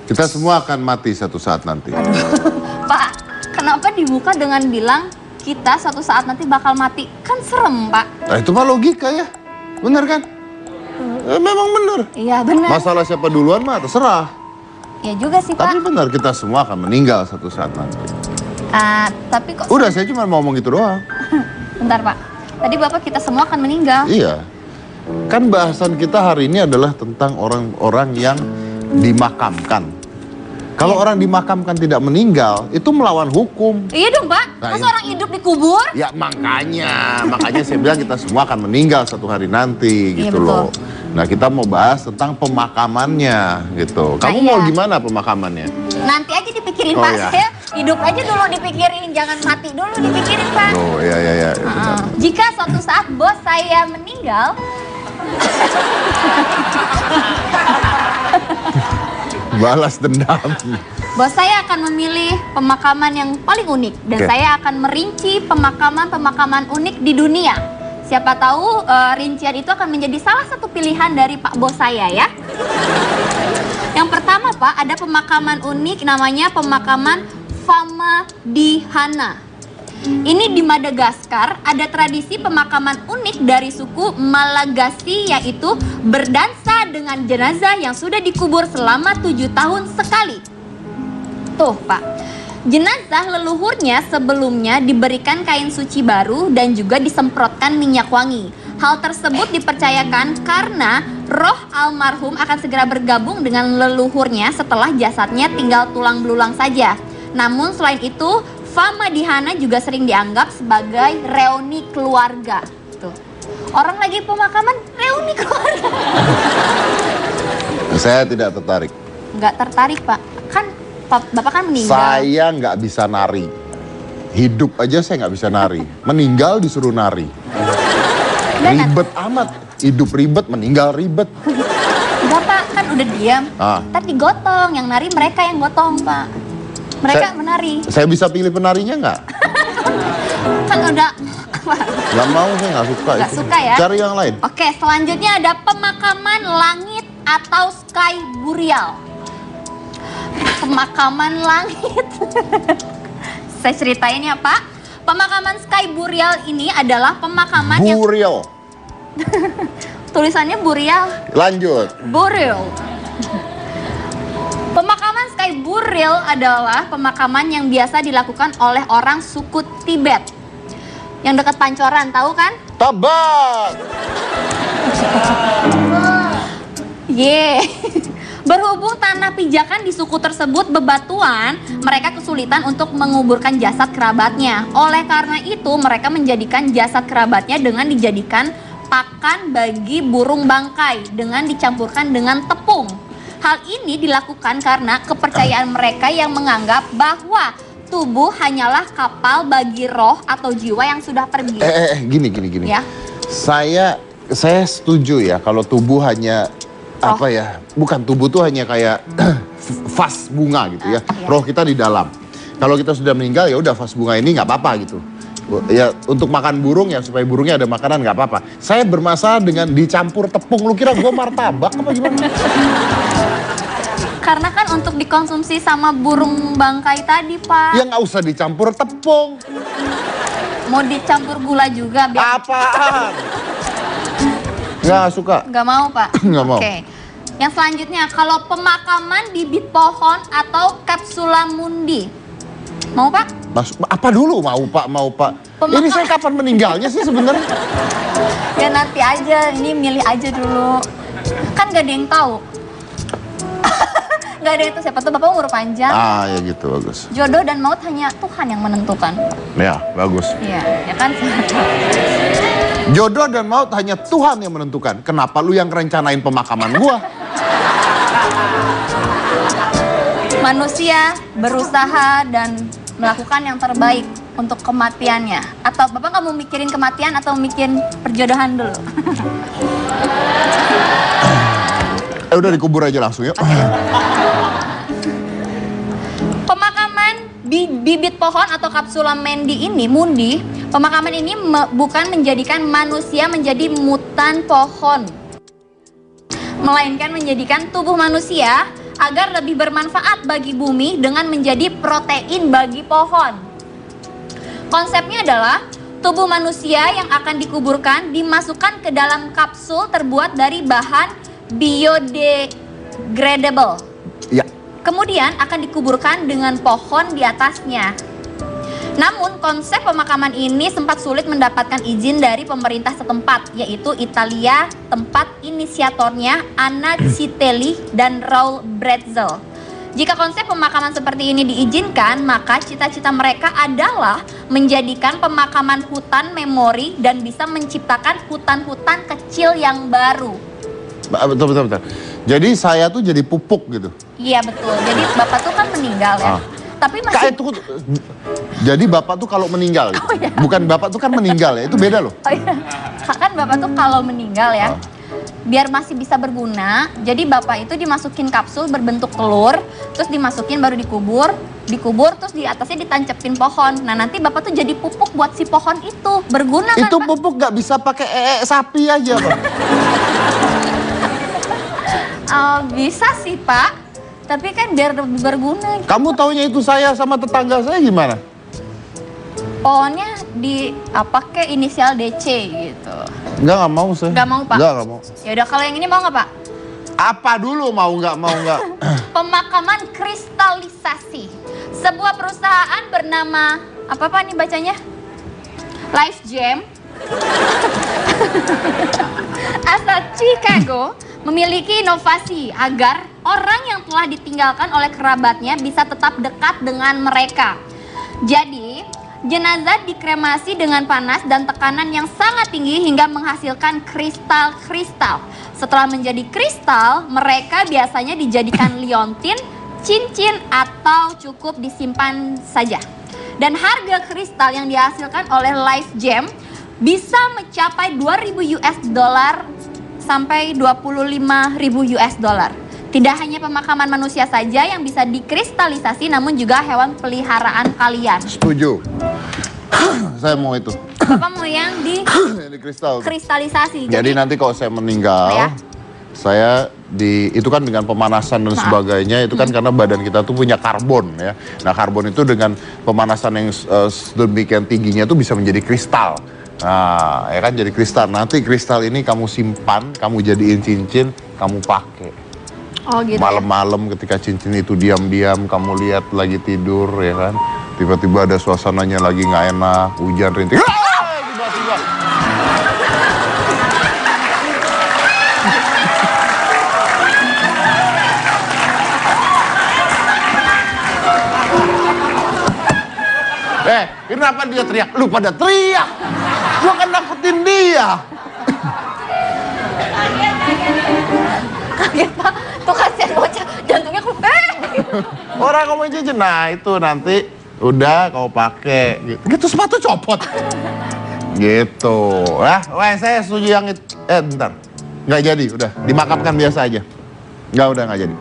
Kita semua akan mati satu saat nanti. Pak, kenapa dibuka dengan bilang kita suatu saat nanti bakal mati? Kan serem, Pak. Nah, itu mah logika ya. Bener kan? Memang bener. Iya, benar. Masalah siapa duluan mah terserah. Ya juga sih, Pak. Tapi benar, kita semua akan meninggal satu saat nanti. Tapi kok... Udah, saya cuma mau ngomong gitu doang. Bentar, Pak. Tadi Bapak kita semua akan meninggal. Iya. Kan bahasan kita hari ini adalah tentang orang-orang yang dimakamkan. Kalau orang dimakamkan tidak meninggal, itu melawan hukum. Iya dong, Pak. Nah, Masa orang hidup dikubur? Ya makanya saya bilang kita semua akan meninggal satu hari nanti gitu loh. Nah, kita mau bahas tentang pemakamannya gitu. Kamu mau gimana pemakamannya? Nanti aja dipikirin, Pak. Ya. Saya hidup aja dulu dipikirin, jangan mati dulu dipikirin, Pak. Oh, iya. Jika suatu saat bos saya meninggal, balas dendam. bos saya akan memilih pemakaman yang paling unik dan saya akan merinci pemakaman-pemakaman unik di dunia. Siapa tahu rincian itu akan menjadi salah satu pilihan dari Pak bos saya ya. Yang pertama, Pak, ada pemakaman unik namanya pemakaman Famadihana. Ini di Madagaskar ada tradisi pemakaman unik dari suku Malagasy, yaitu berdansa dengan jenazah yang sudah dikubur selama 7 tahun sekali. Tuh, Pak. Jenazah leluhurnya sebelumnya diberikan kain suci baru dan juga disemprotkan minyak wangi. Hal tersebut dipercayakan karena roh almarhum akan segera bergabung dengan leluhurnya setelah jasadnya tinggal tulang belulang saja. Namun selain itu, Famadihana juga sering dianggap sebagai reuni keluarga. Tuh. Orang lagi pemakaman, reuni keluarga. Saya tidak tertarik. Nggak tertarik, Pak. Kan Bapak kan meninggal. Saya nggak bisa nari. Hidup aja saya nggak bisa nari. Meninggal disuruh nari. Ribet amat. Hidup ribet, meninggal ribet. Bapak kan udah diam. Ntar digotong, yang nari mereka yang gotong, Pak. Mereka menari. Saya bisa pilih penarinya nggak? Kan udah. Nggak mau, saya nggak suka. Nggak suka ya? Cari yang lain. Oke, selanjutnya ada pemakaman langit atau sky burial. Pemakaman langit. Saya ceritain ya, Pak. Pemakaman sky burial ini adalah pemakaman burial. Tulisannya burial. Lanjut. Burial. Pemakaman sky burial adalah pemakaman yang biasa dilakukan oleh orang suku Tibet. Yang dekat Pancoran, tahu kan? Tabak. Berhubung tanah pijakan di suku tersebut bebatuan, mereka kesulitan untuk menguburkan jasad kerabatnya. Oleh karena itu, mereka menjadikan jasad kerabatnya dengan dijadikan pakan bagi burung bangkai dengan dicampurkan dengan tepung. Hal ini dilakukan karena kepercayaan mereka yang menganggap bahwa tubuh hanyalah kapal bagi roh atau jiwa yang sudah pergi. Gini. Ya. Saya setuju ya kalau tubuh hanya apa ya? Bukan, tubuh tuh hanya kayak vas bunga gitu ya. Roh kita di dalam. Kalau kita sudah meninggal ya udah vas bunga ini nggak apa-apa gitu. Ya untuk makan burung ya supaya burungnya ada makanan nggak apa-apa. Saya bermasalah dengan dicampur tepung. Lu kira gue martabak apa gimana? Karena kan untuk dikonsumsi sama burung bangkai tadi, Pak. Ya nggak usah dicampur tepung. Mau dicampur gula juga biar... Apaan? Nggak suka. Nggak mau, Pak? Nggak mau. Oke. Yang selanjutnya, kalau pemakaman bibit pohon atau kapsula mundi. Mau, Pak? Apa dulu mau, Pak? Ini saya kapan meninggalnya sih sebenarnya? Ya nanti aja, ini milih aja dulu. Kan gak ada yang tahu. Gak ada itu, siapa tuh Bapak umur panjang. Ya gitu, bagus. Jodoh dan maut hanya Tuhan yang menentukan. Ya, bagus. Iya, ya kan? Jodoh dan maut hanya Tuhan yang menentukan. Kenapa lu yang rencanain pemakaman gua? Manusia berusaha dan melakukan yang terbaik untuk kematiannya. Atau Bapak nggak mau mikirin kematian atau mikirin perjodohan dulu? Udah dikubur aja langsung yuk. Pemakaman bibit pohon atau kapsula mundi, pemakaman ini bukan menjadikan manusia menjadi mutan pohon, melainkan menjadikan tubuh manusia agar lebih bermanfaat bagi bumi dengan menjadi protein bagi pohon. Konsepnya adalah tubuh manusia yang akan dikuburkan dimasukkan ke dalam kapsul terbuat dari bahan biodegradable. Ya. Kemudian akan dikuburkan dengan pohon di atasnya. Namun konsep pemakaman ini sempat sulit mendapatkan izin dari pemerintah setempat, yaitu Italia, tempat inisiatornya Anna Citelli dan Raul Bretzel. Jika konsep pemakaman seperti ini diizinkan, maka cita-cita mereka adalah menjadikan pemakaman hutan memori dan bisa menciptakan hutan-hutan kecil yang baru. Betul. Jadi saya tuh jadi pupuk gitu. Iya betul, jadi Bapak tuh kan meninggal ya. Tapi masih... Jadi Bapak tuh kalau meninggal gitu. Oh, iya. Bukan Bapak tuh kan meninggal ya, itu beda loh. Oh iya, kan Bapak tuh kalau meninggal ya, biar masih bisa berguna, jadi Bapak itu dimasukin kapsul berbentuk telur, terus dimasukin baru dikubur, terus di atasnya ditancepin pohon. Nah nanti Bapak tuh jadi pupuk buat si pohon itu, berguna kan Itu Pak? pupuk gak bisa pakai sapi aja Pak. Bisa sih Pak, tapi kan biar lebih berguna. Kamu taunya itu saya sama tetangga saya gimana? Pohonnya di apa ke inisial DC gitu. Nggak mau saya. Nggak mau Pak? Nggak mau. Ya udah kalau yang ini mau nggak Pak? Apa dulu mau nggak? Pemakaman kristalisasi. Sebuah perusahaan bernama apa Pak nih bacanya? Life Gem. Asal Chicago memiliki inovasi agar orang yang telah ditinggalkan oleh kerabatnya bisa tetap dekat dengan mereka. Jadi, jenazah dikremasi dengan panas dan tekanan yang sangat tinggi hingga menghasilkan kristal-kristal. Setelah menjadi kristal, mereka biasanya dijadikan liontin, cincin, atau cukup disimpan saja. Dan harga kristal yang dihasilkan oleh Life Gem bisa mencapai 2.000 US dollar sampai 25.000 US dollar. Tidak hanya pemakaman manusia saja yang bisa dikristalisasi, namun juga hewan peliharaan kalian. Setuju. Saya mau itu. Bapak mau yang di kristal. kristalisasi. Jadi nanti kalau saya meninggal, ya? saya itu kan dengan pemanasan dan sebagainya, itu kan karena badan kita tuh punya karbon ya. Nah karbon itu dengan pemanasan yang sedemikian tingginya tuh bisa menjadi kristal. Nah, ya kan jadi kristal. Nanti kristal ini kamu simpan, kamu jadiin cincin, kamu pakai. Oh gitu. Malam-malam ketika cincin itu diam-diam kamu lihat lagi tidur ya kan. Tiba-tiba ada suasananya lagi nggak enak, hujan rintik. Tiba-tiba. Kenapa dia teriak? Lu pada teriak. Gua kan nakutin dia. Kaget Pak, tuh kasihan bocah, jantungnya Orang ngomong cincin, nah itu nanti udah kau pakai. Gitu sepatu copot. Gitu. Saya setuju yang itu. Bentar. Nggak jadi, udah dimakamkan biasa aja. Udah nggak jadi.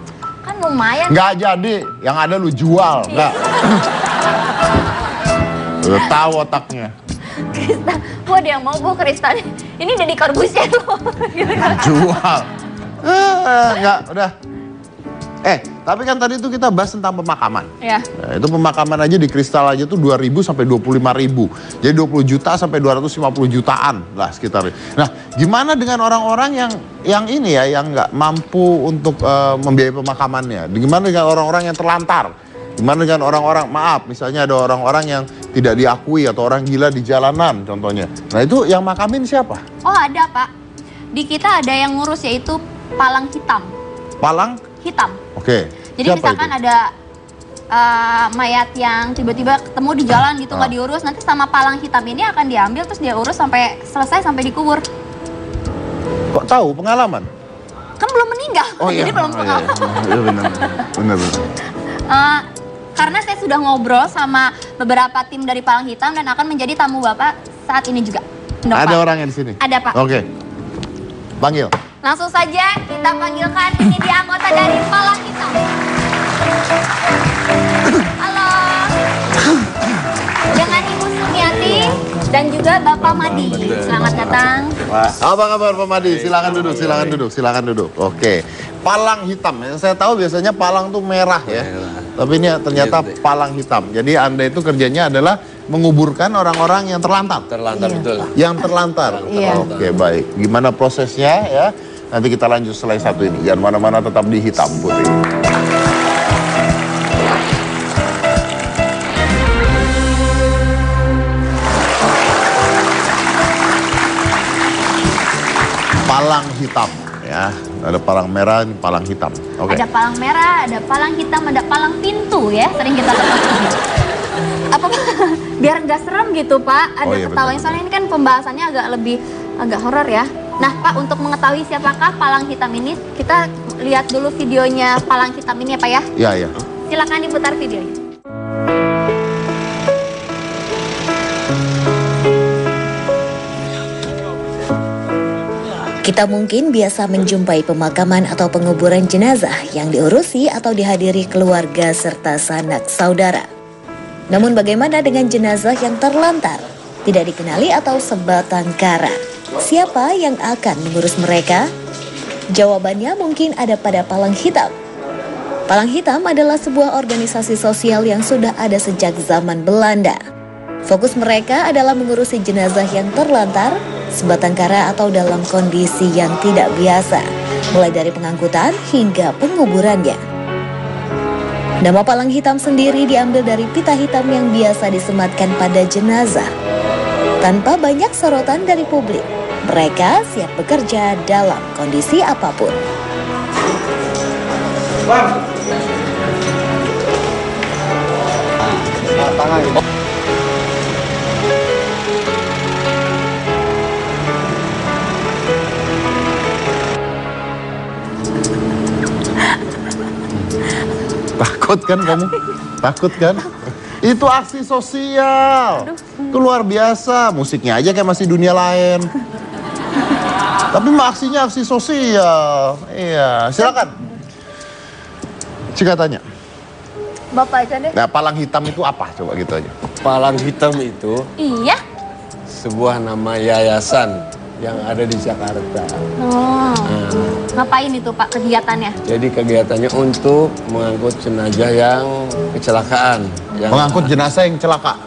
Kan lumayan. Nggak jadi, yang ada lu jual, nggak. Udah tahu otaknya. Kristal, gua ada yang mau bu kristal. Ini jadi Corbusier loh. Gitu kan. Jual. Nggak, udah. Tapi kan tadi tuh kita bahas tentang pemakaman. Ya. Nah, itu pemakaman aja di kristal aja tuh 2.000 sampai 25.000. Jadi 20 juta sampai 250 jutaan lah sekitar. Nah, gimana dengan orang-orang yang ini ya, yang nggak mampu untuk membiayai pemakamannya? Gimana dengan orang-orang yang terlantar? Gimana dengan orang-orang, maaf, misalnya ada orang-orang yang tidak diakui atau orang gila di jalanan contohnya. Nah, itu yang makamin siapa? Oh, ada Pak. Di kita ada yang ngurus yaitu palang hitam. Palang? Hitam. Oke. Jadi Siapa misalkan itu? ada mayat yang tiba-tiba ketemu di jalan gitu nggak diurus, nanti sama palang hitam ini akan diambil terus dia urus sampai selesai sampai dikubur. Kok tahu pengalaman? Kan belum meninggal, Oh iya. jadi belum pengalaman. Iya benar. Karena saya sudah ngobrol sama beberapa tim dari palang hitam dan akan menjadi tamu Bapak saat ini juga. Ada orangnya di sini? Ada Pak. Oke. Panggil. Langsung saja kita panggilkan, ini dia anggota dari palang hitam. Halo. Dengan Ibu Sumiati dan juga Bapak Madi. Selamat datang. datang. Apa kabar Pak Madi? Silakan duduk. Oke. Palang hitam. Yang saya tahu biasanya palang tuh merah ya. Tapi ini ternyata palang hitam. Jadi Anda itu kerjanya adalah menguburkan orang-orang yang terlantar. Terlantar betul. Yang terlantar. Oke, baik. Gimana prosesnya ya? Nanti kita lanjut setelah satu ini. Jangan mana-mana, tetap di Hitam Putih. Palang hitam ya. Ada palang merah, palang hitam. Oke. Ada palang merah, ada palang hitam, ada palang pintu ya. Sering kita temui. Apa biar nggak serem gitu Pak? Ada iya, ketawanya soalnya ini kan pembahasannya agak horor ya. Nah Pak, untuk mengetahui siapakah palang hitam ini, kita lihat dulu videonya palang hitam ini ya Pak ya. Iya. Silakan diputar videonya. Kita mungkin biasa menjumpai pemakaman atau penguburan jenazah yang diurusi atau dihadiri keluarga serta sanak saudara. Namun bagaimana dengan jenazah yang terlantar, tidak dikenali atau sebatang kara? Siapa yang akan mengurus mereka? Jawabannya mungkin ada pada Palang Hitam. Palang Hitam adalah sebuah organisasi sosial yang sudah ada sejak zaman Belanda. Fokus mereka adalah mengurusi jenazah yang terlantar, sebatang kara atau dalam kondisi yang tidak biasa, mulai dari pengangkutan hingga penguburannya. Nama Palang Hitam sendiri diambil dari pita hitam yang biasa disematkan pada jenazah. Tanpa banyak sorotan dari publik, mereka siap bekerja dalam kondisi apapun. Takut kan kamu? Takut kan? Itu aksi sosial. Itu luar biasa. Musiknya aja kayak masih dunia lain. Tapi aksinya aksi sosial. Iya, silakan. Cika tanya. Bapak aja deh. Nah, palang hitam itu apa? Coba gitu aja. Palang Hitam itu Iya. sebuah nama yayasan yang ada di Jakarta. Ngapain itu Pak kegiatannya? Jadi kegiatannya untuk mengangkut jenazah yang kecelakaan. Mengangkut jenazah yang celaka.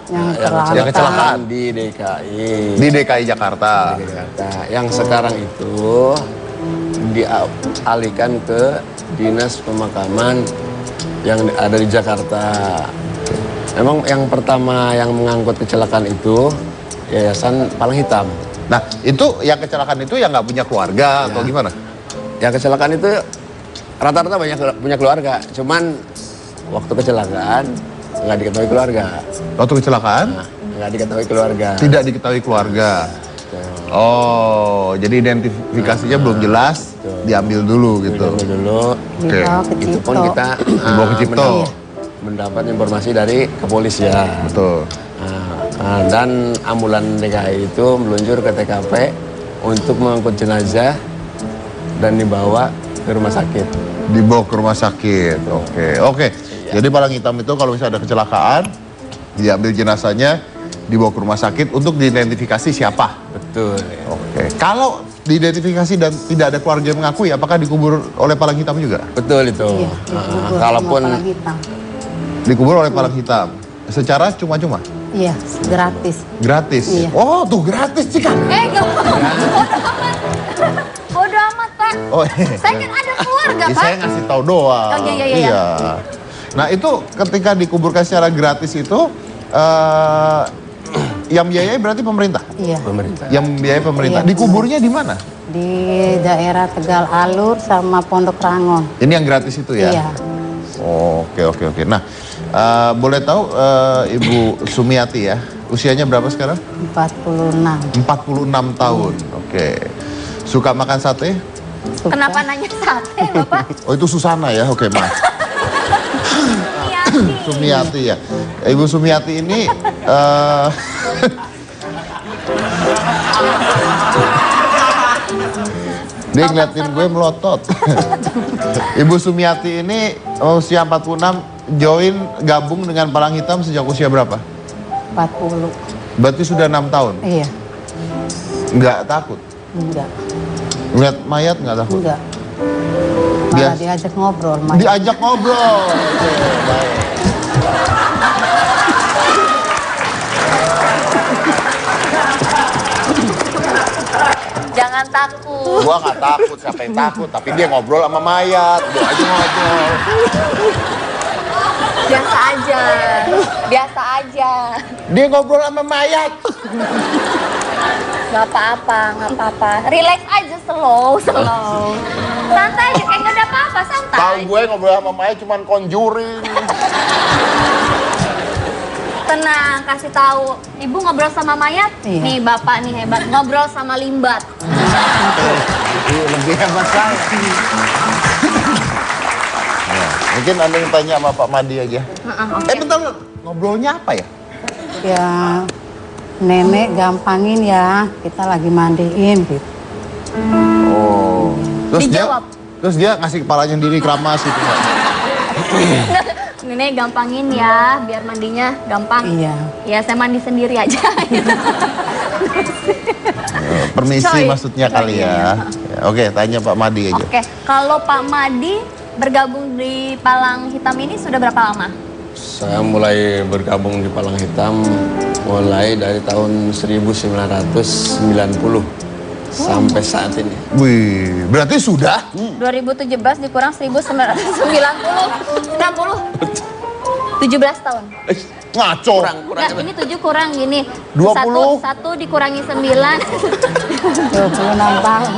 Yang kecelakaan. Di DKI. Di DKI Jakarta. Di Jakarta. Yang sekarang itu dialihkan ke Dinas Pemakaman yang ada di Jakarta. Memang yang pertama yang mengangkut kecelakaan itu Yayasan Palang Hitam. Nah, itu yang kecelakaan itu yang nggak punya keluarga atau gimana? Yang kecelakaan itu rata-rata banyak punya keluarga. Cuman waktu kecelakaan nggak diketahui keluarga. Waktu kecelakaan? Nggak diketahui keluarga. Tidak diketahui keluarga. Oh, jadi identifikasinya belum jelas, diambil dulu gitu. Diambil dulu. Oke. Itu pun kita Dibawa ke Cipto. mendapat informasi dari kepolisian. Betul. Dan ambulan DKI itu meluncur ke TKP untuk mengangkut jenazah dan dibawa ke rumah sakit. Dibawa ke rumah sakit. Oke. Jadi palang hitam itu kalau misalnya ada kecelakaan, diambil jenazahnya, dibawa ke rumah sakit untuk diidentifikasi siapa. Betul. Oke. Kalau diidentifikasi dan tidak ada keluarga yang mengakui, apakah dikubur oleh palang hitam juga? Betul itu. Kalaupun dikubur oleh palang hitam, secara cuma-cuma? Iya, gratis. Gratis? Iya. Oh, tuh gratis, Cika. Gak bodo amat Pak. Oh, iya. Saya kan ada keluarga Pak. Saya ngasih tahu doang. Oh, iya. Nah, itu ketika dikuburkan secara gratis itu, yang biayai berarti pemerintah? Iya. pemerintah. Yang biayai pemerintah. Iya. Dikuburnya di mana? Di daerah Tegal Alur sama Pondok Rangon. Ini yang gratis itu ya? Iya. Oke. Nah, boleh tahu Ibu Sumiati ya, usianya berapa sekarang? 46. 46 tahun. Oke. Suka makan sate? Suka. Kenapa nanya sate Bapak? Oh, itu Susana ya? Oke, maaf. Sumiati ya. Ibu Sumiati ini dia ngeliatin gue melotot. Ibu Sumiati ini usia 46, join gabung dengan Palang Hitam sejak usia berapa? 40. Berarti sudah 6 tahun. Iya. Nggak takut? Enggak, Ngeliat mayat nggak takut? enggak. Malah Bias- diajak ngobrol, Mak. Diajak ngobrol. Oke, baik. Jangan takut. Gua nggak takut, siapa yang takut? Tapi dia ngobrol sama mayat, gua aja ngobrol. Biasa aja. Biasa aja. Dia ngobrol sama mayat. Gak apa-apa, gak apa-apa. Relax aja, slow. Santai aja, kayak gak ada apa-apa, Tahu santai. gue ngobrol sama mayat cuman conjuring. Tenang, kasih tahu. Ibu ngobrol sama mayat? Iya. Nih bapak nih hebat, ngobrol sama limbat. Lebih hebat saya. Ya, mungkin Anda yang tanya sama Pak Madi aja. Oke. Bentar, ngobrolnya apa ya? Ya, nenek gampangin ya, kita lagi mandiin gitu. Oh. Dijawab. Terus dia ngasih kepalanya sendiri keramas gitu. Pak. Nenek gampangin ya, biar mandinya gampang. Iya. Ya saya mandi sendiri aja. Permisi Coy. maksudnya kali ya. Ya, oke, tanya Pak Madi aja. Oke, kalau Pak Madi bergabung di Palang Hitam ini sudah berapa lama? Saya mulai bergabung di Palang Hitam mulai dari tahun 1990 sampai saat ini. Wih, berarti sudah? 2017 dikurang 1990. 17 tahun. Ngaco. Nah, ini 7 kurang gini. 20. Satu dikurangi 9. 26 tahun.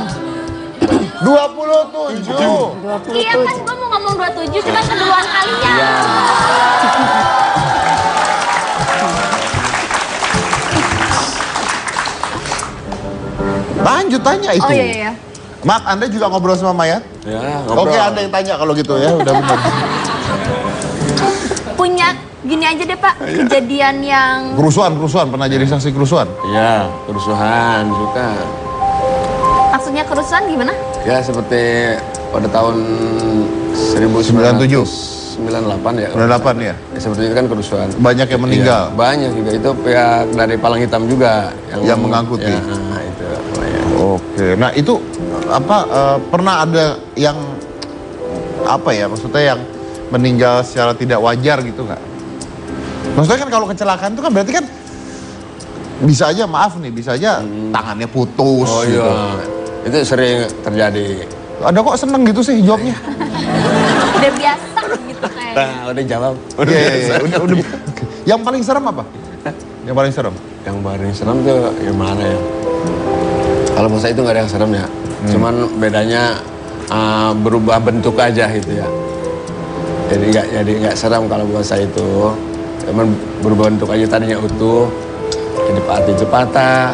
27. Iya kan gua mau ngomong 27 cuma keduluan kalian. Lanjut tanya itu. Oh iya. Mak, Anda juga ngobrol sama mayat? Ya, ngobrol. Oke, Anda yang tanya kalau gitu ya, udah benar. Punya gini aja deh Pak, kejadian yang Kerusuhan, pernah jadi saksi kerusuhan? Ya, kerusuhan juga. maksudnya kerusuhan gimana? Ya, seperti pada tahun 1998 ya. 98 ya? Ya, seperti itu kan kerusuhan. Banyak yang meninggal? Iya, banyak juga. Itu pihak dari Palang Hitam juga. Yang mengangkuti? Ya, itu. Ya. Oke, nah itu pernah ada yang apa ya, maksudnya yang meninggal secara tidak wajar gitu nggak? Maksudnya kan kalau kecelakaan itu kan berarti kan bisa aja, maaf nih, bisa aja tangannya putus Oh gitu. iya, itu sering terjadi. Ada kok seneng gitu sih jawabnya? Udah biasa gitu kayak. Nah, udah jawab. Iya, udah. Yang paling serem apa? Yang paling serem? Yang paling serem tuh yang mana ya? Kalau menurut saya itu nggak ada yang serem ya. Cuman bedanya berubah bentuk aja gitu ya. Jadi nggak serem kalau buat saya itu. Cuman berubah bentuk aja, tadinya utuh, jadi itu patah,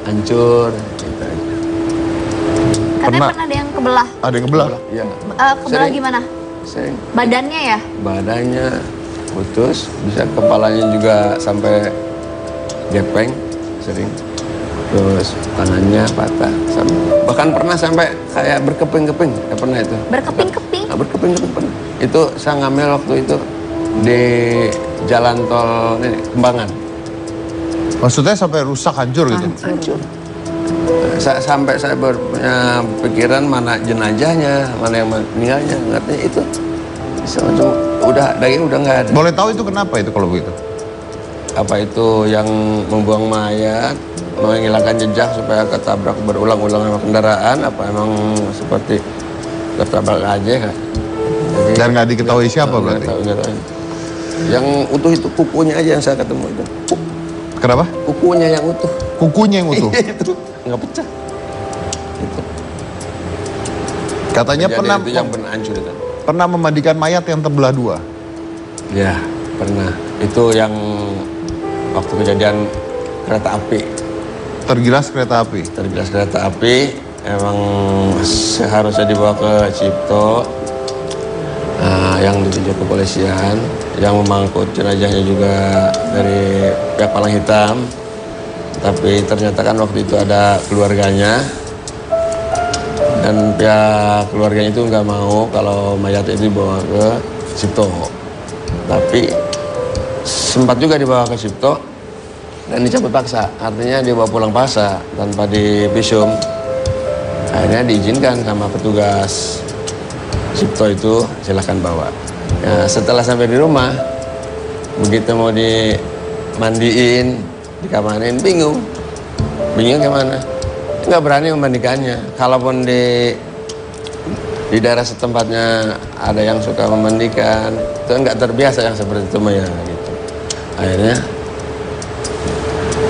hancur, gitu aja. Katanya Pernah. pernah ada yang kebelah. Ada yang kebelah? Iya. Kebelah Sering. gimana? Sering. Badannya ya? Badannya putus, bisa kepalanya juga sampai gepeng, sering. Terus tangannya patah, bahkan pernah sampai kayak berkeping-keping, ya pernah itu. Berkeping-keping. Nah, berkeping-keping pernah. Itu saya ngambil waktu itu di jalan tol ini, Kembangan. Maksudnya sampai rusak, hancur gitu? Hancur. Sampai saya punya pikiran mana jenazahnya, mana yang meninggalnya, ngerti itu. Semacam udah daging udah nggak ada. Boleh tahu itu kenapa itu kalau begitu? Apa itu yang membuang mayat, menghilangkan jejak supaya ketabrak berulang-ulang sama kendaraan, apa emang seperti ketabrak aja kan? Jadi, Dan nggak diketahui siapa berarti? nggak tahu. Yang utuh itu kukunya aja yang saya ketemu itu. Kenapa? Kukunya yang utuh. Kukunya yang utuh? Itu nggak pecah. Itu. Katanya Jadi pernah itu yang benar hancur itu. pernah memandikan mayat yang terbelah dua. Ya, pernah. Itu yang waktu kejadian kereta api. Tergilas kereta api. Tergilas kereta api, emang seharusnya dibawa ke Cipto, yang dituju kepolisian, yang memangkut jenazahnya juga dari pihak Palang Hitam. Tapi ternyata kan waktu itu ada keluarganya, dan pihak keluarganya itu nggak mau kalau mayat itu dibawa ke Cipto. Tapi sempat juga dibawa ke Cipto, dan dicabut paksa. Artinya dibawa pulang paksa tanpa divisum. Akhirnya diizinkan sama petugas Cipto itu, silahkan bawa. Ya, setelah sampai di rumah, begitu mau dimandiin, dikamarin, bingung gimana? Nggak berani memandikannya. Kalaupun di daerah setempatnya ada yang suka memandikan, itu nggak terbiasa yang seperti itu ya gitu. Akhirnya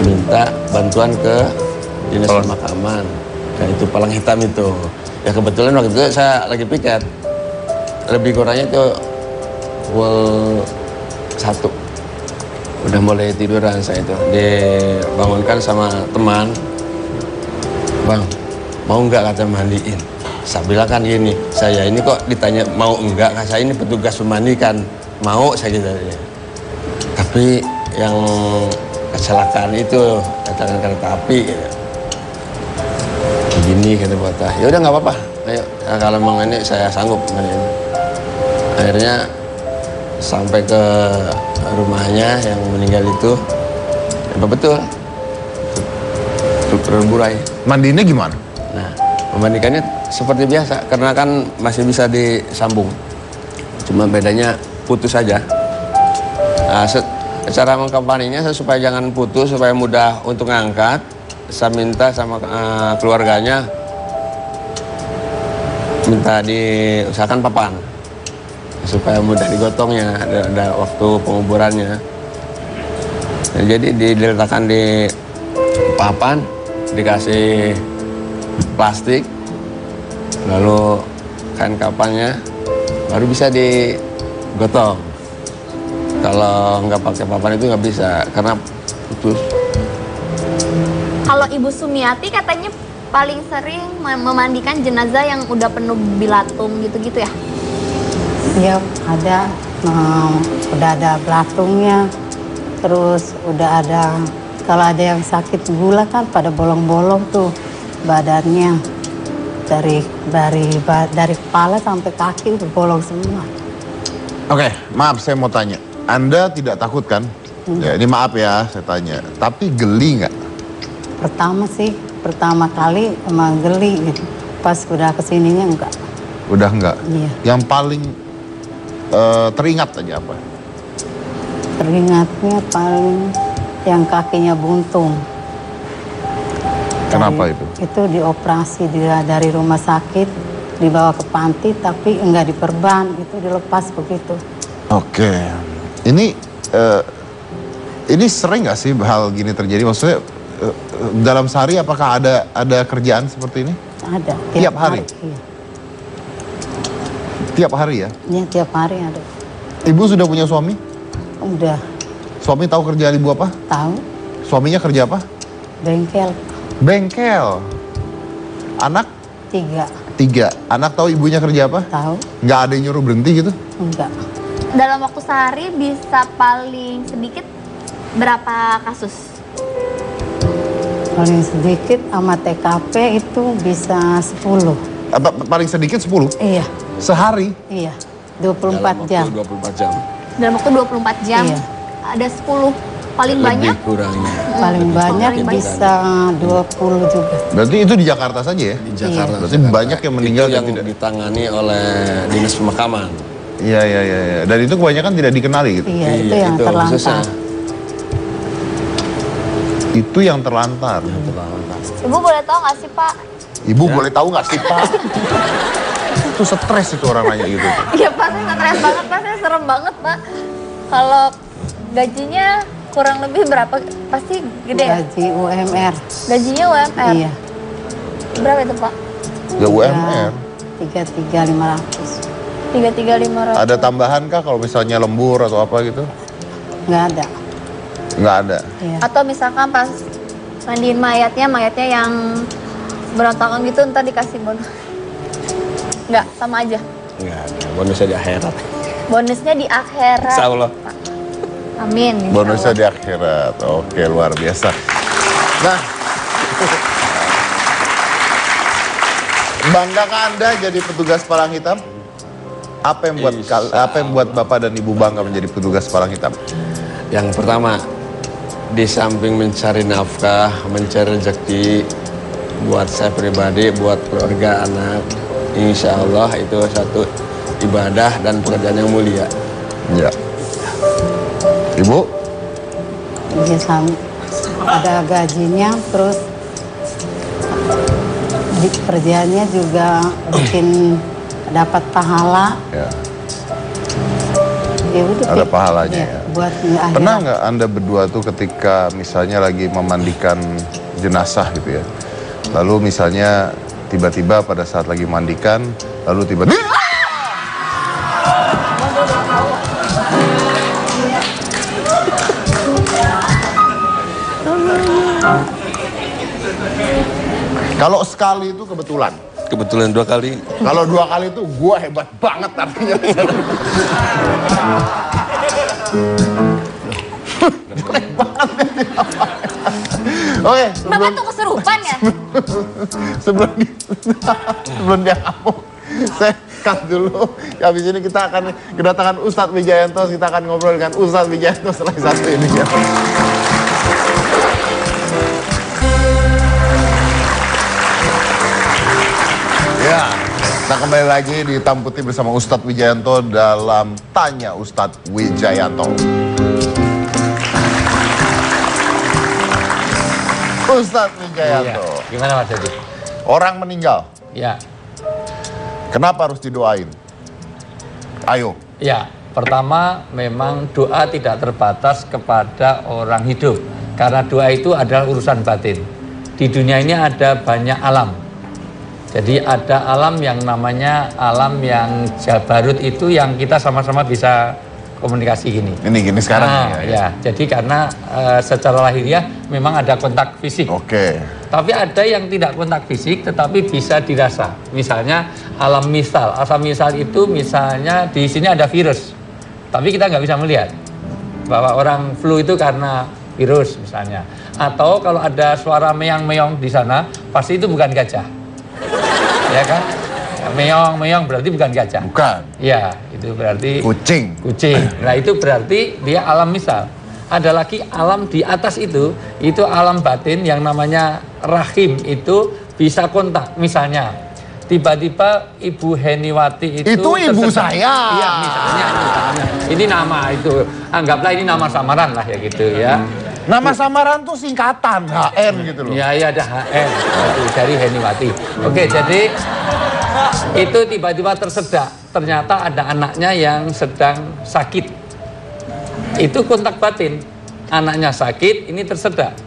minta bantuan ke dinas pemakaman. Nah, itu palang hitam itu. Ya kebetulan waktu itu saya lagi piket. Lebih kurangnya itu pukul 1. Udah mulai tiduran saya itu. Dibangunkan sama teman. Bang, mau nggak kata mandiin? Saya bilang kan gini, saya ini kok ditanya mau enggak, saya ini petugas memandikan. Mau saya gitu. Tapi yang kecelakaan itu, kecelakaan kereta api gitu. Begini kata Bota, ya udah nggak apa-apa, ayo kalau memang ini saya sanggup mandiin. Akhirnya sampai ke rumahnya yang meninggal itu, ya betul, berburai. Mandiinnya gimana? Nah, memandikannya seperti biasa, karena kan masih bisa disambung. Cuma bedanya putus saja. Nah, cara mengkampaninya supaya jangan putus, supaya mudah untuk ngangkat, saya minta sama keluarganya, minta diusahakan papan, supaya mudah digotongnya, ada waktu penguburannya. Nah, jadi diletakkan di papan, dikasih plastik, lalu kain kapannya baru bisa digotong. Kalau nggak pakai papan itu nggak bisa karena putus. Kalau Ibu Sumiati katanya paling sering memandikan jenazah yang udah penuh bilatung gitu-gitu ya? Ya ada, udah ada belatungnya, terus udah ada, kalau ada yang sakit gula kan pada bolong-bolong tuh badannya, dari kepala sampai kaki udah bolong semua. Oke, maaf saya mau tanya. Anda tidak takut kan? Ya, ini maaf ya saya tanya. Tapi geli nggak? Pertama kali emang geli gitu. Pas udah kesininya enggak. Udah enggak? Iya. Yang paling teringat aja apa? Teringatnya paling yang kakinya buntung. Kenapa itu? Itu dioperasi dia dari rumah sakit, dibawa ke panti tapi enggak diperban, itu dilepas begitu. Oke. Ini sering nggak sih hal gini terjadi? Maksudnya dalam sehari apakah ada kerjaan seperti ini? Ada. Tiap hari? Iya. Tiap hari ya? Iya, tiap hari ada. Ibu sudah punya suami? Udah. Suami tahu kerjaan ibu apa? Tahu. Suaminya kerja apa? Bengkel. Bengkel. Anak? 3. Anak tahu ibunya kerja apa? Tahu. Nggak ada yang nyuruh berhenti gitu? Enggak. Dalam waktu sehari bisa paling sedikit berapa kasus? Paling sedikit sama TKP itu bisa 10. Paling sedikit 10? Iya. Sehari? Iya. 24 jam. 24 jam. Dalam waktu 24 jam Iya. ada 10. Paling banyak? Lebih kurangnya. Paling banyak Paling banyak. bisa 20 juga. Berarti itu di Jakarta saja ya? Di Jakarta. Berarti banyak yang meninggal itu dan yang tidak ditangani oleh dinas pemakaman. Iya. Dan itu kebanyakan tidak dikenali gitu? Iya, itu yang terlantar. khususnya. Itu yang terlantar. Ibu boleh tahu nggak sih Pak? Ibu boleh tahu nggak sih Pak? Itu stres itu orang nanya gitu. Iya Pak, saya stres banget Pak, saya serem banget Pak. Kalau gajinya kurang lebih berapa? Pasti gede ya? Gaji UMR. Gajinya UMR? Iya. Berapa itu Pak? Ya UMR. 33.500. 33.500. Ada tambahan kah kalau misalnya lembur atau apa gitu? Nggak ada. Nggak ada. Iya. Atau misalkan pas mandiin mayatnya yang berantakan gitu ntar dikasih bonus? Nggak, sama aja? Enggak ada, bonusnya di akhirat. Bonusnya di akhirat. Insya Allah. Amin. insya Bonusnya Allah. di akhirat. Oke, luar biasa. Nah, banggakah Anda jadi petugas palang hitam? Apa yang buat Bapak dan Ibu bangga menjadi petugas palang hitam? Yang pertama, di samping mencari nafkah, mencari rezeki buat saya pribadi, buat keluarga, anak, insya Allah itu satu ibadah dan pekerjaan yang mulia. Ya. Ibu? Bisa ada gajinya, terus di kerjaannya juga bikin dapat pahala. Ya. Ya udah, Ada pahalanya ya. Buat Pernah nggak Anda berdua tuh ketika misalnya lagi memandikan jenazah gitu ya, lalu misalnya tiba-tiba pada saat lagi mandikan, lalu tiba-tiba kalau sekali itu kebetulan. Kebetulan 2 kali. Kalau 2 kali itu gua hebat banget artinya. Oke, Bapak tuh keserupan ya? sebelum dia ngamuk, saya cut dulu. Habis ini kita akan kedatangan Ustadz Wijayanto. Kita akan ngobrol dengan Ustadz Wijayanto setelah satu ini ya. Ya, kita kembali lagi di Hitam Putih bersama Ustadz Wijayanto dalam Tanya Ustadz Wijayanto. Ustadz Wijayanto, Iya. Gimana Mas Edi? orang meninggal, Ya, kenapa harus didoain? Ayo. ya. Pertama, memang doa tidak terbatas kepada orang hidup, karena doa itu adalah urusan batin. Di dunia ini ada banyak alam. Jadi ada alam yang namanya alam yang jabarut itu yang kita sama-sama bisa komunikasi gini. Ini gini sekarang Nah, ya. Jadi karena secara lahiriah memang ada kontak fisik. Oke. Tapi ada yang tidak kontak fisik tetapi bisa dirasa. Misalnya alam misal. Alam misal itu misalnya di sini ada virus. Tapi kita nggak bisa melihat bahwa orang flu itu karena virus misalnya. Atau kalau ada suara meong-meong di sana, pasti itu bukan gajah. Ya kan? Meong-meong berarti bukan gajah. Bukan. Ya, itu berarti Kucing. kucing. Nah, itu berarti dia alam misal. Ada lagi alam di atas itu alam batin yang namanya rahim, itu bisa kontak. Misalnya, tiba-tiba Ibu Heniwati itu Ibu saya. Iya, misalnya. Ini nama itu. Anggaplah ini nama samaran lah ya gitu ya. Nama samaran tuh singkatan, HN gitu loh. Iya, ada HN itu dari Heniwati. Oke, jadi itu tiba-tiba tersedak. Ternyata ada anaknya yang sedang sakit. Itu kontak batin. Anaknya sakit, ini tersedak.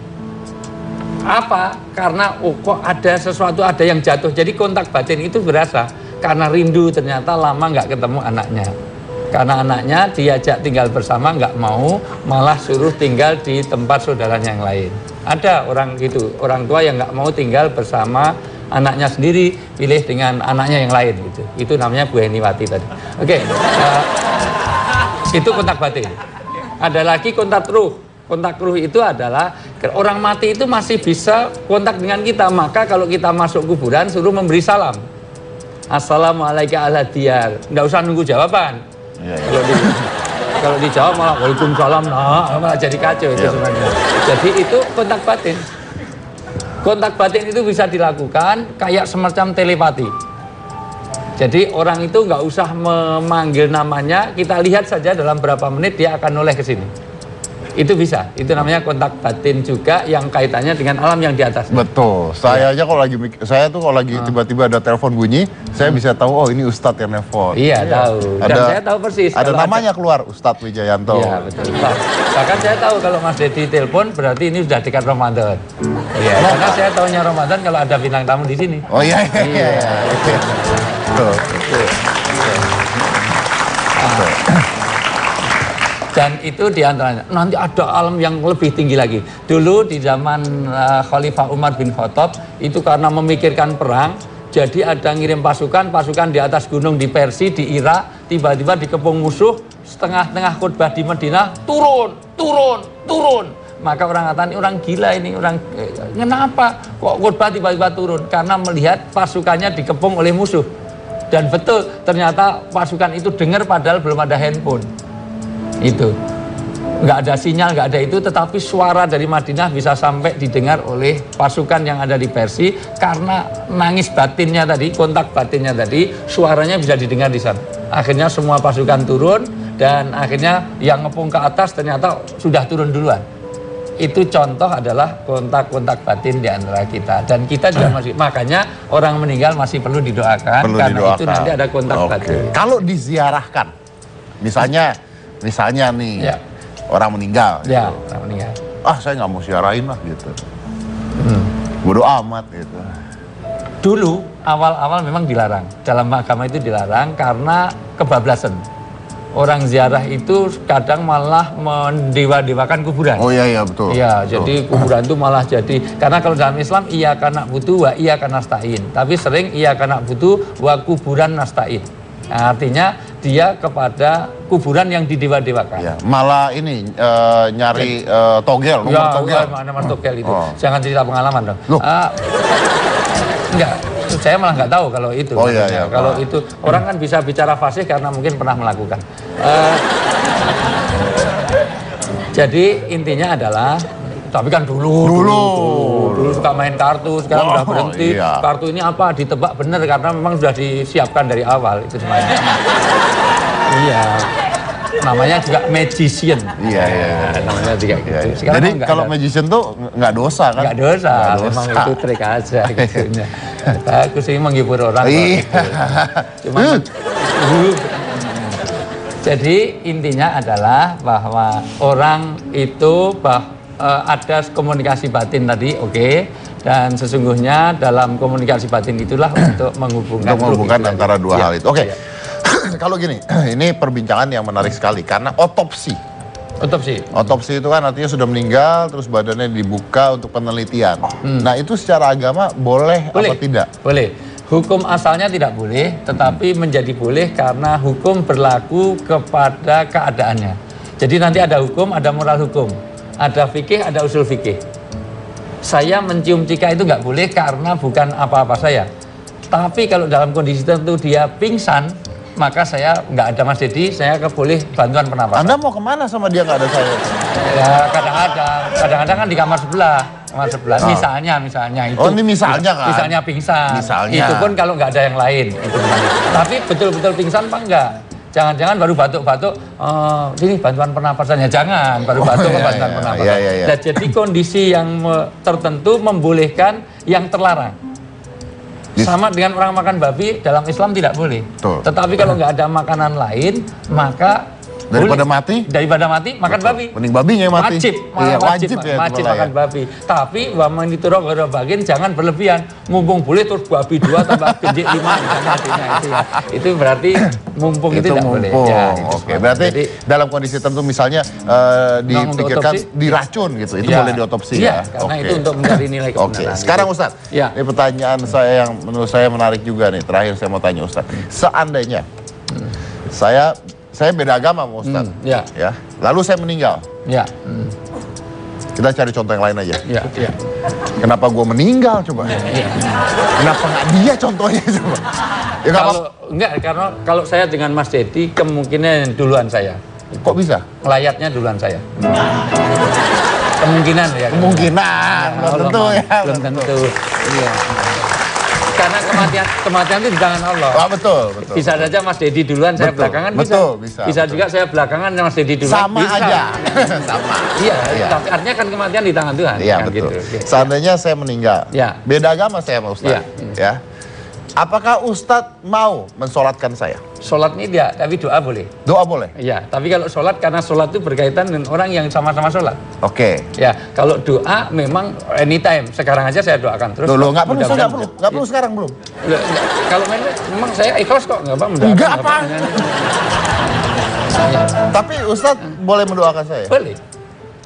Apa? Karena kok ada sesuatu, ada yang jatuh. Jadi kontak batin itu berasa. Karena rindu ternyata lama nggak ketemu anaknya. Karena anaknya diajak tinggal bersama nggak mau, malah suruh tinggal di tempat saudaranya yang lain. Ada orang gitu, orang tua yang nggak mau tinggal bersama anaknya sendiri, pilih dengan anaknya yang lain gitu. Itu namanya Bu Heniwati tadi. Oke, itu kontak batin. Ada lagi kontak ruh. Kontak ruh itu adalah orang mati itu masih bisa kontak dengan kita. Maka kalau kita masuk kuburan suruh memberi salam. Assalamualaikum ala diyar. Nggak usah nunggu jawaban. Ya, ya. Kalau dijawab malah waalaikumsalam, nah malah jadi kacau itu sebenarnya. Jadi itu kontak batin. Kontak batin itu bisa dilakukan kayak semacam telepati. Jadi orang itu nggak usah memanggil namanya, kita lihat saja dalam berapa menit dia akan noleh ke sini. Itu bisa, itu namanya kontak batin juga yang kaitannya dengan alam yang di atas. Betul. Saya aja kalau lagi kalau lagi tiba-tiba ada telepon bunyi, saya bisa tahu oh ini Ustadz yang nelfon. Iya, tahu. Dan saya tahu persis. Ada kalau namanya keluar Ustadz Wijayanto. Iya, betul. Bahkan saya tahu kalau Mas Dedi telepon berarti ini sudah dekat Ramadan. Iya, karena saya tahunya Ramadan kalau ada bintang tamu di sini. Oh iya. Betul. Dan itu diantaranya. Nanti ada alam yang lebih tinggi lagi. Dulu di zaman Khalifah Umar bin Khattab, itu karena memikirkan perang, jadi ada ngirim pasukan di atas gunung di Persia, di Irak, tiba-tiba dikepung musuh, setengah-tengah khutbah di Madinah, turun. Maka orang kata, ini orang gila ini, kenapa kok khutbah tiba-tiba turun? Karena melihat pasukannya dikepung oleh musuh. Dan betul, ternyata pasukan itu dengar padahal belum ada handphone. Itu. nggak ada sinyal, nggak ada itu, tetapi suara dari Madinah bisa sampai didengar oleh pasukan yang ada di Persia karena nangis batinnya tadi, kontak batinnya tadi, suaranya bisa didengar di sana. Akhirnya semua pasukan turun dan akhirnya yang ngepung ke atas ternyata sudah turun duluan. Itu contoh adalah kontak-kontak batin di antara kita dan kita juga masih, makanya orang meninggal masih perlu didoakan karena itu nanti ada kontak batin. Kalau diziarahkan, misalnya nih. Ya. Orang meninggal, ya, gitu. Orang meninggal. Saya nggak mau ziarahin lah gitu. Bodoh amat gitu. Dulu awal-awal memang dilarang. Dalam agama itu dilarang karena kebablasan. Orang ziarah itu kadang malah mendewa-dewakan kuburan. Oh iya betul. Iya, jadi kuburan itu malah jadi, karena kalau dalam Islam iya karena butuh wa iya karena nasta'in. Tapi sering iya karena butuh wa kuburan nasta'in. Nah, artinya dia kepada kuburan yang didewa-dewakan. Ya, malah ini nyari togel, nomor togel. Nomor togel itu. Jangan cerita pengalaman dong. Enggak, saya malah nggak tahu kalau itu. Iya. Kalau itu orang kan bisa bicara fasih karena mungkin pernah melakukan. Jadi intinya adalah, tapi kan dulu suka main kartu, sekarang udah berhenti. Iya. Kartu ini apa ditebak bener karena memang sudah disiapkan dari awal itu semuanya. Iya. Namanya juga magician. Iya. Namanya juga gitu. Jadi kalau magician tuh nggak dosa kan? Nggak dosa. Memang itu trik aja gitu. Bagus ini menghibur orang. Iya. Cuma jadi intinya adalah bahwa orang itu ada komunikasi batin tadi, dan sesungguhnya dalam komunikasi batin itulah untuk menghubungkan antara dua hal itu. Kalau gini, ini perbincangan yang menarik sekali karena otopsi itu kan artinya sudah meninggal terus badannya dibuka untuk penelitian. Nah itu secara agama boleh apa tidak? Boleh. Hukum asalnya tidak boleh, tetapi menjadi boleh karena hukum berlaku kepada keadaannya. Jadi nanti ada hukum, ada moral hukum. Ada fikih, ada usul fikih. Saya mencium cika itu nggak boleh karena bukan apa-apa saya. Tapi kalau dalam kondisi tertentu dia pingsan, maka saya nggak ada Mas Dedi, saya boleh bantuan pernapasan. Anda mau kemana sama dia nggak ada saya? Ya kadang-kadang kan di kamar sebelah. Misalnya itu. Oh ini misalnya kan? Misalnya pingsan. Misalnya. Itu pun kalau nggak ada yang lain. Tapi betul-betul pingsan apa enggak? Jangan-jangan baru batuk-batuk, sini bantuan pernapasannya. Jangan, baru batuk ke bantuan pernapasan. Nah, jadi kondisi yang tertentu membolehkan yang terlarang. Sama dengan orang makan babi, dalam Islam tidak boleh. Tetapi kalau nggak ada makanan lain, maka daripada mati makan babi. Mending babinya yang mati. Wajib makan babi. Tapi wa man ituro ghairu bagin, jangan berlebihan. Mumpung boleh terus babi 2 tambah genjik 5 artinya itu ya. Itu berarti mumpung itu tidak boleh. Ya, berarti jadi, dalam kondisi tertentu misalnya dipikirkan diracun gitu. Itu boleh diotopsi ya. Karena itu untuk mencari nilai kebenaran. Sekarang Ustaz, ini pertanyaan saya yang menurut saya menarik juga nih. Terakhir saya mau tanya Ustaz. Seandainya saya beda agama sama Ustaz. Ya. Lalu saya meninggal. Kita cari contoh yang lain aja. Kenapa gue meninggal coba? Kenapa nggak dia contohnya coba? Ya, karena kalau saya dengan Mas Dedi kemungkinan duluan saya. Kok bisa? Layatnya duluan saya. Kemungkinan ya. Belum tentu ya. Belum tentu. Iya. Karena kematian itu di tangan Allah. Betul. Bisa saja Mas Dedi duluan, saya belakangan bisa. Bisa juga saya belakangan Mas Dedi duluan. Sama aja. Sama. Iya. Tapi artinya kan kematian di tangan Tuhan. Iya, betul. Gitu. Seandainya saya meninggal, beda agama saya sama Ustaz. Ya. Apakah Ustadz mau mensolatkan saya? Sholat ini tidak, tapi doa boleh. Doa boleh? Iya, tapi kalau sholat, karena sholat itu berkaitan dengan orang yang sama-sama sholat. Ya, kalau doa memang anytime. Sekarang aja saya doakan terus. Nggak perlu sekarang belum. Kalau memang saya ikhlas kok, nggak apa. Enggak apa. Tapi Ustadz boleh mendoakan saya? Boleh.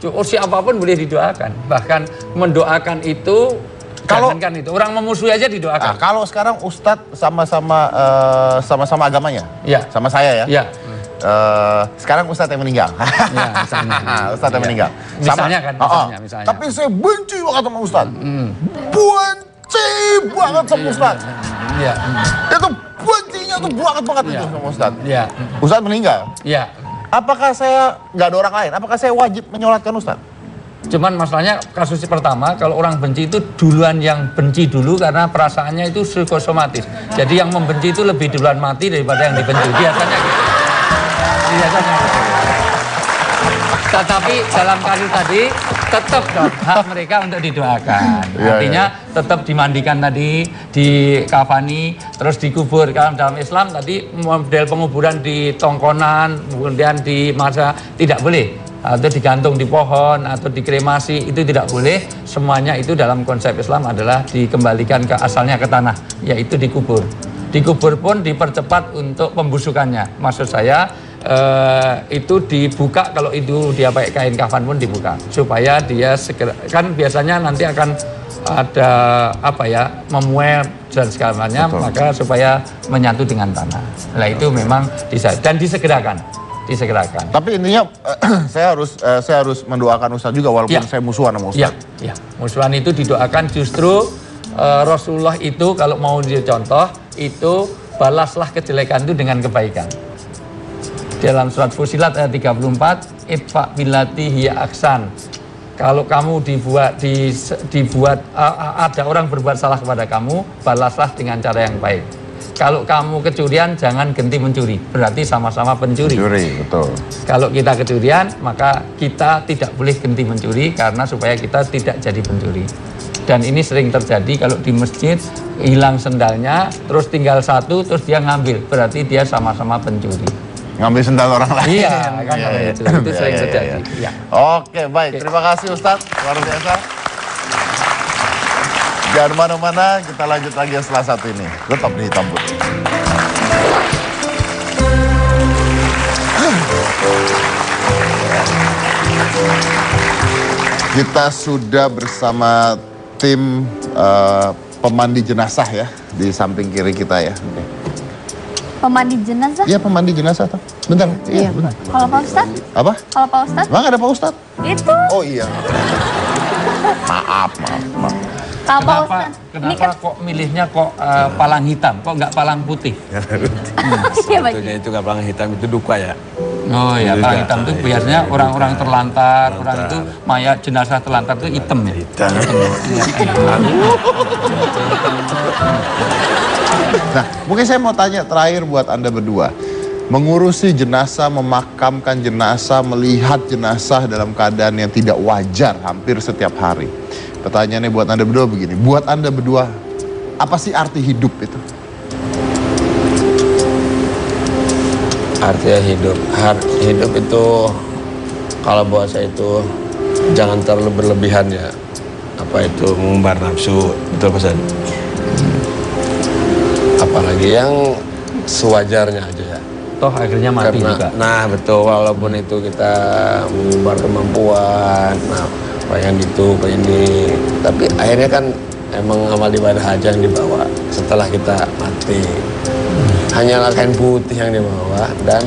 Siapapun boleh didoakan. Bahkan mendoakan itu jangankan itu, orang memusuhi aja didoakan. Kalau sekarang Ustadz sama-sama agamanya, sama saya ya. Sekarang Ustadz yang meninggal. Ustadz yang meninggal. Misalnya kan, misalnya. Tapi saya benci banget sama Ustadz. Benci banget sama Ustadz. Itu bencinya tuh banget itu sama Ustadz. Ustadz meninggal. Apakah saya nggak ada orang lain? Apakah saya wajib menyolatkan Ustaz? Cuman masalahnya kasus pertama, kalau orang benci itu duluan yang benci dulu karena perasaannya itu psikosomatis. Jadi yang membenci itu lebih duluan mati daripada yang dibenci. Biasanya gitu. Biasanya gitu. Tetapi dalam kasus tadi tetap hak mereka untuk didoakan. Artinya tetap dimandikan tadi, dikafani, terus dikubur. Kalau dalam Islam tadi model penguburan di tongkonan, kemudian di masa tidak boleh. Atau digantung di pohon, atau dikremasi, itu tidak boleh. Semuanya itu dalam konsep Islam adalah dikembalikan ke asalnya, ke tanah, yaitu dikubur. Dikubur pun dipercepat untuk pembusukannya. Maksud saya, itu dibuka, kalau itu dia pakai kain kafan pun dibuka. Supaya dia segera, kan biasanya nanti akan ada apa ya, memuai dan segalanya, maka supaya menyatu dengan tanah. Nah itu memang dan disegerakan. Tapi intinya saya harus mendoakan Ustaz juga walaupun saya musuhan sama Ustaz. Ya. Musuhan itu didoakan justru Rasulullah itu kalau mau dicontoh itu balaslah kejelekan itu dengan kebaikan. Dalam surat Fusilat ayat 34, itfa billati hiya aksan. Kalau kamu dibuat ada orang berbuat salah kepada kamu, balaslah dengan cara yang baik. Kalau kamu kecurian, jangan ganti mencuri. Berarti sama-sama pencuri. Mencuri, betul. Kalau kita kecurian, maka kita tidak boleh ganti mencuri karena supaya kita tidak jadi pencuri. Dan ini sering terjadi kalau di masjid hilang sendalnya, terus tinggal satu, terus dia ngambil. Berarti dia sama-sama pencuri. Ngambil sendal orang lain. Iya, kan itu sering terjadi. Ya. Oke, baik. Terima kasih Ustadz, luar biasa. Jangan mana-mana, kita lanjut lagi setelah satu ini. Tetap di Hitam Putih. Kita sudah bersama tim pemandi jenazah ya, di samping kiri kita ya. Pemandi jenazah? Iya, pemandi jenazah tuh. Bentar. Iya, benar. Kalau Pak Ustadz? Apa? Kalau Pak Ustadz? Bang, ada Pak Ustadz? Itu. Oh iya. Maaf. Kalau Pak Ustadz. Kenapa kok milihnya kok palang hitam? Kok nggak palang putih? Sebetulnya itu nggak palang hitam, itu duka ya. Oh ya, palang hitam itu biasanya orang-orang terlantar, orang itu mayat jenazah terlantar itu hitam ya. Nah, mungkin saya mau tanya terakhir buat Anda berdua. Mengurusi jenazah, memakamkan jenazah, melihat jenazah dalam keadaan yang tidak wajar hampir setiap hari. Pertanyaannya buat Anda berdua begini, buat Anda berdua, apa sih arti hidup itu? Artinya hidup itu, kalau buat saya itu, jangan terlalu berlebihan ya. Apa itu, mengumbar nafsu, betul pesan. Apalagi yang sewajarnya aja ya. Toh akhirnya mati juga. Nah betul, walaupun itu kita mengumbar kemampuan, pengen itu, pengen ini, tapi akhirnya kan emang amal ibadah aja yang dibawa setelah kita mati. Hanyalah kain putih yang dibawa dan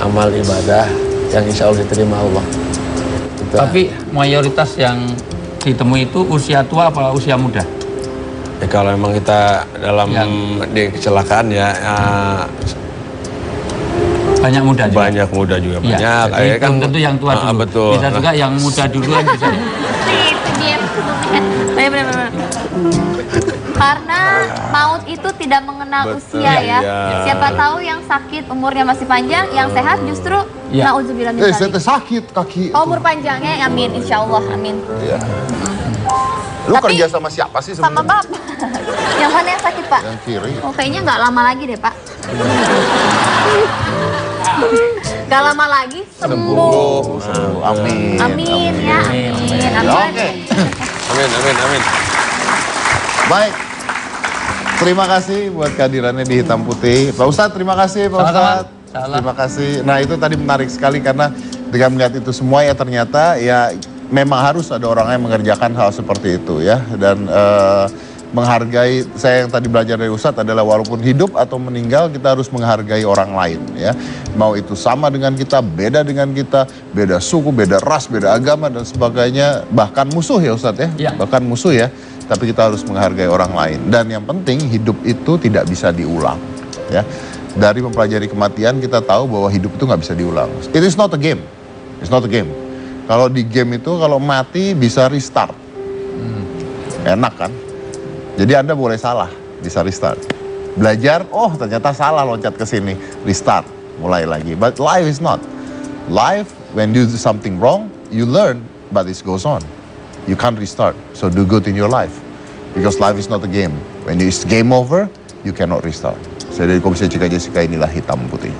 amal ibadah yang insya Allah diterima Allah. Gitu. Tapi mayoritas yang ditemui itu usia tua apa usia muda? Ya kalau emang kita dalam di kecelakaan ya, banyak muda juga. Banyak muda juga, ya, banyak. Jadi kan tentu yang tua dulu. Betul. Bisa juga yang muda duluan bisa. Itu dia. Benar. Karena maut itu tidak mengenal usia ya. Siapa tahu yang sakit umurnya masih panjang, yang sehat justru naudzubillah min dzalik. Saya sakit kaki. Umur panjangnya, amin, insya Allah, amin. Iya. Lu Tapi, kerja sama siapa sih sebenarnya? Sama Bapak. Yang mana yang sakit Pak? Yang kiri. Oh kayaknya nggak lama lagi deh Pak. Gak lama lagi sembuh. Amin. Amin ya, amin. Oke. Amin. Baik. Terima kasih buat kehadirannya di Hitam Putih. Pak Ustadz, terima kasih Pak Ustadz. Terima kasih. Nah itu tadi menarik sekali karena dengan melihat itu semua ya ternyata ya memang harus ada orang yang mengerjakan hal seperti itu ya. Dan menghargai, saya yang tadi belajar dari Ustadz adalah walaupun hidup atau meninggal kita harus menghargai orang lain ya. Mau itu sama dengan kita, beda dengan kita, beda suku, beda ras, beda agama dan sebagainya. Bahkan musuh ya Ustadz ya, bahkan musuh ya. Tapi kita harus menghargai orang lain. Dan yang penting hidup itu tidak bisa diulang ya. Dari mempelajari kematian kita tahu bahwa hidup itu nggak bisa diulang. It is not a game. It's not a game. Kalau di game itu kalau mati bisa restart. Enak kan? Jadi Anda boleh salah, bisa restart. Belajar, oh ternyata salah loncat ke sini, restart, mulai lagi. But life is not. Life, when you do something wrong, you learn, but it goes on. You can't restart. So do good in your life. Because life is not a game. When it's game over, you cannot restart. Saya dari Komisi Jessica, inilah hitam putih.